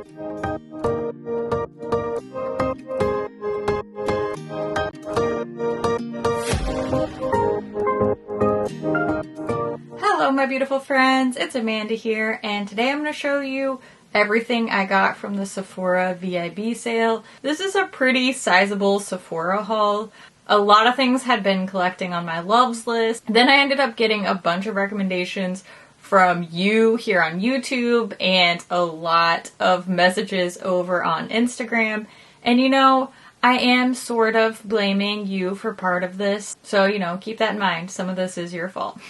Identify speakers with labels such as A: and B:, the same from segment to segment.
A: Hello my beautiful friends, it's Amanda here, and today I'm going to show you everything I got from the Sephora VIB sale. This is a pretty sizable Sephora haul. A lot of things had been collecting on my loves list. Then I ended up getting a bunch of recommendations from you here on YouTube and a lot of messages over on Instagram. And you know, I am sort of blaming you for part of this. So, you know, keep that in mind. Some of this is your fault.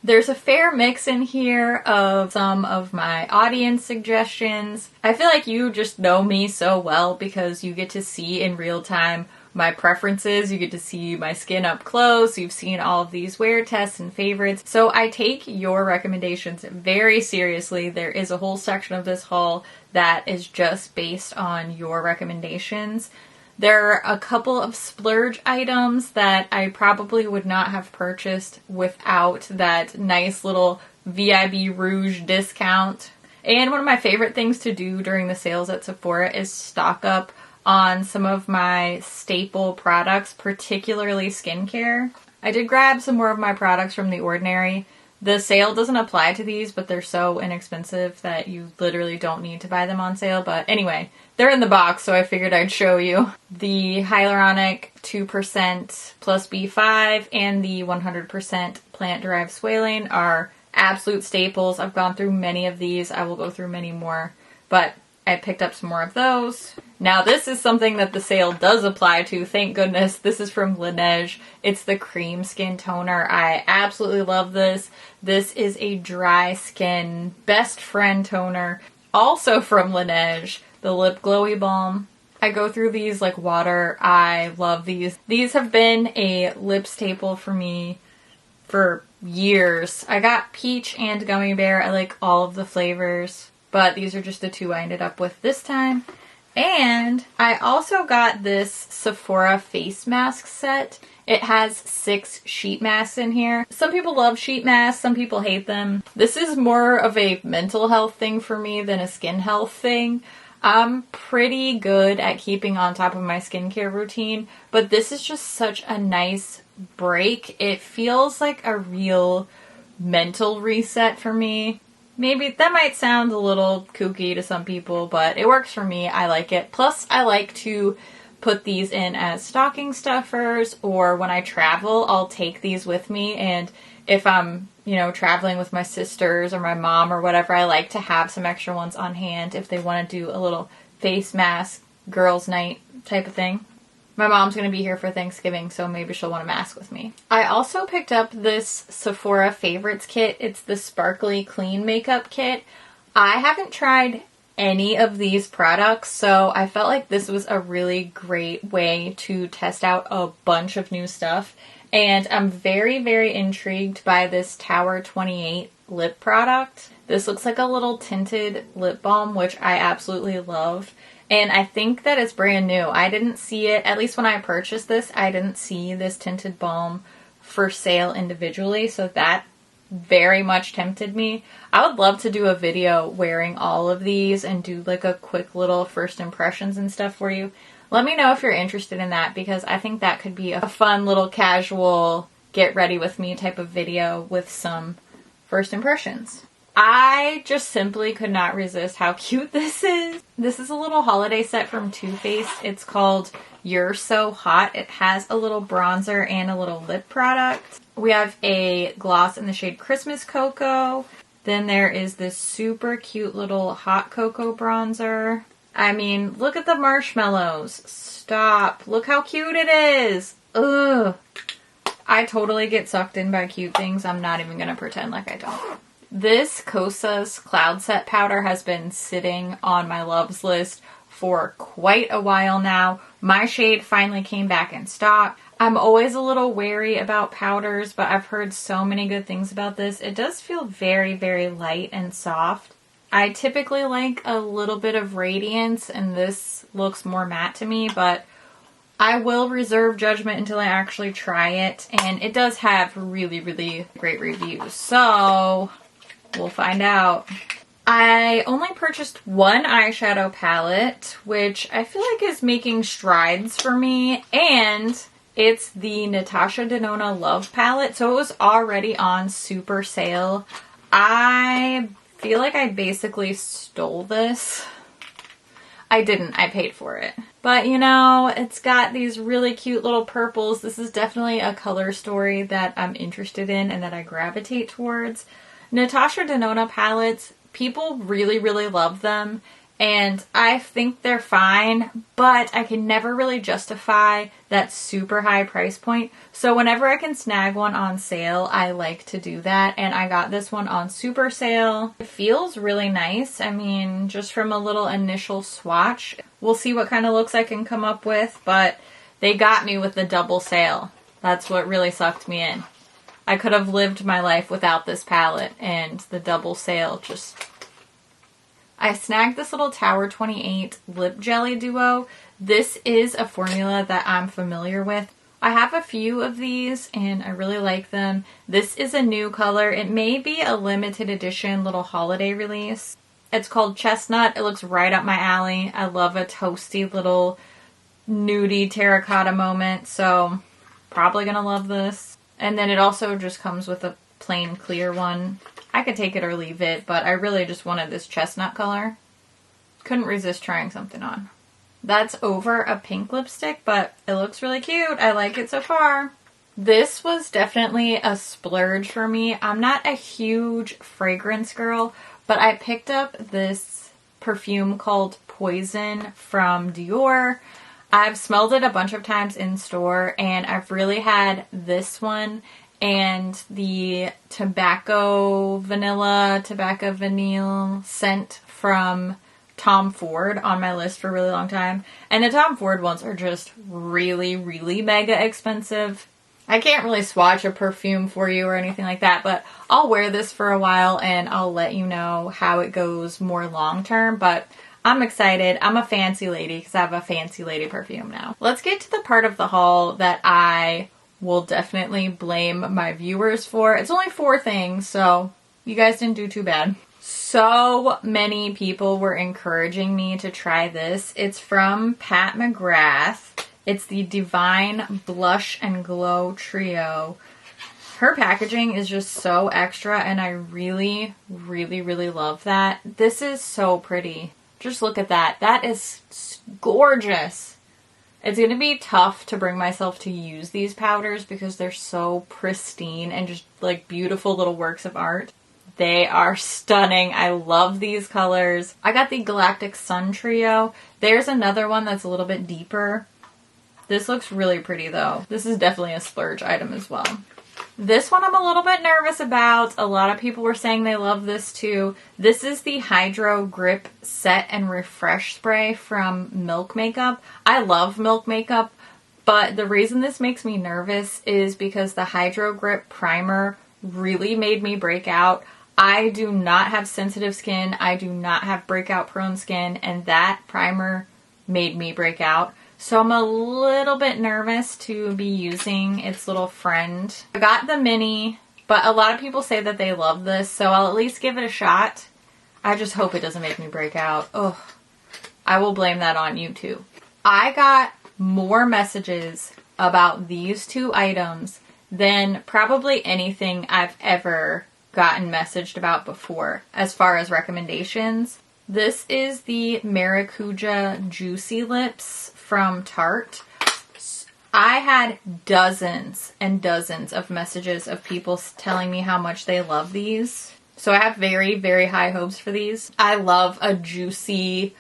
A: There's a fair mix in here of some of my audience suggestions. I feel like you just know me so well because you get to see in real time my preferences. You get to see my skin up close. You've seen all of these wear tests and favorites. So I take your recommendations very seriously. There is a whole section of this haul that is just based on your recommendations. There are a couple of splurge items that I probably would not have purchased without that nice little VIB Rouge discount. And one of my favorite things to do during the sales at Sephora is stock up on some of my staple products, particularly skincare. I did grab some more of my products from The Ordinary. The sale doesn't apply to these, but they're so inexpensive that you literally don't need to buy them on sale. But anyway, they're in the box, so I figured I'd show you. The hyaluronic 2% plus B5 and the 100% plant-derived squalane are absolute staples. I've gone through many of these. I will go through many more, but I picked up some more of those. Now this is something that the sale does apply to, thank goodness. This is from Laneige. It's the Cream Skin Toner. I absolutely love this. This is a dry skin best friend toner. Also from Laneige, the Lip Glowy Balm. I go through these like water. I love these. These have been a lip staple for me for years. I got peach and gummy bear. I like all of the flavors, but these are just the two I ended up with this time. And I also got this Sephora face mask set. It has 6 sheet masks in here. Some people love sheet masks, some people hate them. This is more of a mental health thing for me than a skin health thing. I'm pretty good at keeping on top of my skincare routine, but this is just such a nice break. It feels like a real mental reset for me. Maybe that might sound a little kooky to some people, but it works for me. I like it. Plus, I like to put these in as stocking stuffers, or when I travel, I'll take these with me. And if I'm, you know, traveling with my sisters or my mom or whatever, I like to have some extra ones on hand if they want to do a little face mask, girls' night type of thing. My mom's going to be here for Thanksgiving, so maybe she'll want a mask with me. I also picked up this Sephora Favorites kit. It's the Sparkly Clean Makeup Kit. I haven't tried any of these products, so I felt like this was a really great way to test out a bunch of new stuff. And I'm very, very intrigued by this Tower 28 lip product. This looks like a little tinted lip balm, which I absolutely love. And I think that it's brand new. I didn't see it, at least when I purchased this, I didn't see this tinted balm for sale individually, so that very much tempted me. I would love to do a video wearing all of these and do like a quick little first impressions and stuff for you. Let me know if you're interested in that, because I think that could be a fun little casual get ready with me type of video with some first impressions. I just simply could not resist how cute this is. This is a little holiday set from Too Faced. It's called You're So Hot. It has a little bronzer and a little lip product. We have a gloss in the shade Christmas Cocoa. Then there is this super cute little hot cocoa bronzer. I mean, look at the marshmallows. Stop. Look how cute it is. Ugh. I totally get sucked in by cute things. I'm not even gonna pretend like I don't. This Kosas Cloud Set Powder has been sitting on my loves list for quite a while now. My shade finally came back in stock. I'm always a little wary about powders, but I've heard so many good things about this. It does feel very, very light and soft. I typically like a little bit of radiance, and this looks more matte to me, but I will reserve judgment until I actually try it, and it does have really, really great reviews, so we'll find out. I only purchased one eyeshadow palette, which I feel like is making strides for me, and it's the Natasha Denona Love palette, so it was already on super sale. I feel like I basically stole this. I didn't, I paid for it. But you know, it's got these really cute little purples. This is definitely a color story that I'm interested in and that I gravitate towards. Natasha Denona palettes, people really, really love them, and I think they're fine, but I can never really justify that super high price point. So whenever I can snag one on sale, I like to do that, and I got this one on super sale. It feels really nice. I mean, just from a little initial swatch. We'll see what kind of looks I can come up with, but they got me with the double sale. That's what really sucked me in. I could have lived my life without this palette, and the double sale just... I snagged this little Tower 28 Lip Jelly Duo. This is a formula that I'm familiar with. I have a few of these, and I really like them. This is a new color. It may be a limited edition little holiday release. It's called Chestnut. It looks right up my alley. I love a toasty little nudie terracotta moment, so probably gonna love this. And then it also just comes with a plain clear one. I could take it or leave it, but I really just wanted this chestnut color. Couldn't resist trying something on. That's over a pink lipstick, but it looks really cute. I like it so far. This was definitely a splurge for me. I'm not a huge fragrance girl, but I picked up this perfume called Poison from Dior. I've smelled it a bunch of times in store, and I've really had this one and the tobacco vanilla scent from Tom Ford on my list for a really long time. And the Tom Ford ones are just really, really mega expensive. I can't really swatch a perfume for you or anything like that, but I'll wear this for a while and I'll let you know how it goes more long term. But I'm excited. I'm a fancy lady because I have a fancy lady perfume now. Let's get to the part of the haul that I will definitely blame my viewers for. It's only 4 things, so you guys didn't do too bad. So many people were encouraging me to try this. It's from Pat McGrath. It's the Divine Blush and Glow Trio. Her packaging is just so extra, and I really, really, really love that. This is so pretty. Just look at that. That is gorgeous. It's going to be tough to bring myself to use these powders because they're so pristine and just like beautiful little works of art. They are stunning. I love these colors. I got the Galactic Sun Trio. There's another one that's a little bit deeper. This looks really pretty though. This is definitely a splurge item as well. This one I'm a little bit nervous about. A lot of people were saying they love this too. This is the Hydro Grip Set and Refresh Spray from Milk Makeup. I love Milk Makeup, but the reason this makes me nervous is because the Hydro Grip Primer really made me break out. I do not have sensitive skin. I do not have breakout prone skin, and that primer made me break out. So I'm a little bit nervous to be using its little friend. I got the mini, but a lot of people say that they love this, so I'll at least give it a shot. I just hope it doesn't make me break out. Ugh. I will blame that on you too. I got more messages about these 2 items than probably anything I've ever gotten messaged about before as far as recommendations. This is the Maracuja Juicy Lips from Tarte. I had dozens and dozens of messages of people telling me how much they love these. So I have very, very high hopes for these. I love a juicy,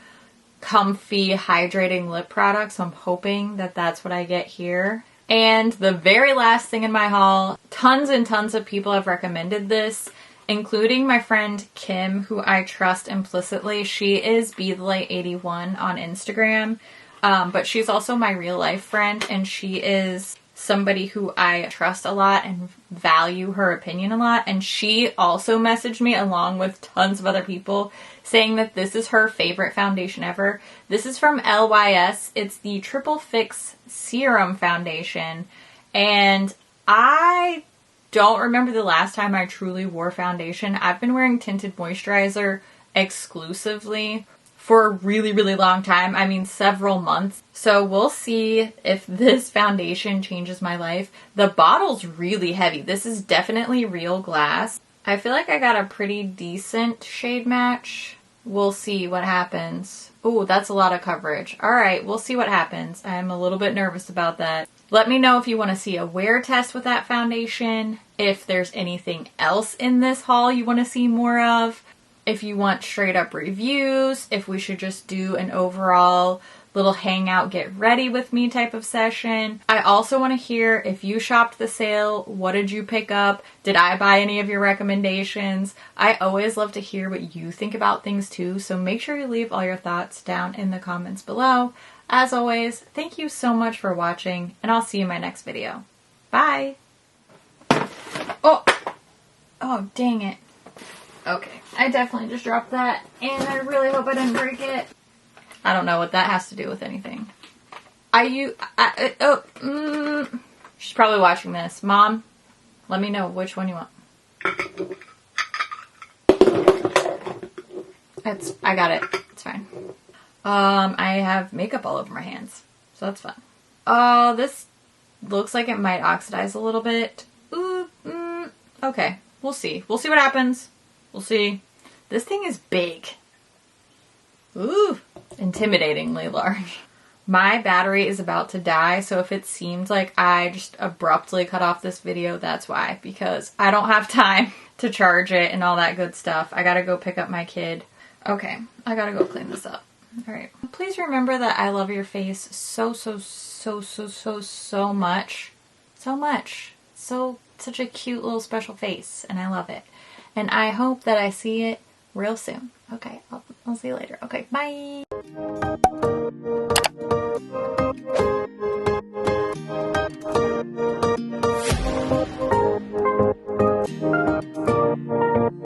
A: comfy, hydrating lip product, so I'm hoping that that's what I get here. And the very last thing in my haul, tons and tons of people have recommended this, including my friend Kim, who I trust implicitly. She is BeTheLight81 on Instagram, but she's also my real life friend, and she is somebody who I trust a lot and value her opinion a lot. And she also messaged me along with tons of other people saying that this is her favorite foundation ever. This is from LYS. It's the Triple Fix Serum Foundation, and I don't remember the last time I truly wore foundation. I've been wearing tinted moisturizer exclusively for a really, really long time. I mean, several months. So we'll see if this foundation changes my life. The bottle's really heavy. This is definitely real glass. I feel like I got a pretty decent shade match. We'll see what happens. Oh, that's a lot of coverage. All right, we'll see what happens. I'm a little bit nervous about that. Let me know if you want to see a wear test with that foundation, if there's anything else in this haul you want to see more of, if you want straight up reviews, if we should just do an overall little hangout, get ready with me type of session. I also want to hear if you shopped the sale, what did you pick up? Did I buy any of your recommendations? I always love to hear what you think about things too, so make sure you leave all your thoughts down in the comments below. As always, thank you so much for watching, and I'll see you in my next video. Bye! Oh, dang it. Okay, I definitely just dropped that, and I really hope I didn't break it. I don't know what that has to do with anything. She's probably watching this. Mom, let me know which one you want. I got it. It's fine. I have makeup all over my hands, so that's fun. Oh, this looks like it might oxidize a little bit. Okay, we'll see. We'll see what happens. We'll see. This thing is big. Ooh, intimidatingly large. My battery is about to die, so if it seems like I just abruptly cut off this video, that's why. Because I don't have time to charge it and all that good stuff. I gotta go pick up my kid. Okay, I gotta go clean this up. Alright. Please remember that I love your face so much. So much. Such a cute little special face, and I love it. And I hope that I see it real soon. Okay, I'll see you later. Okay, bye!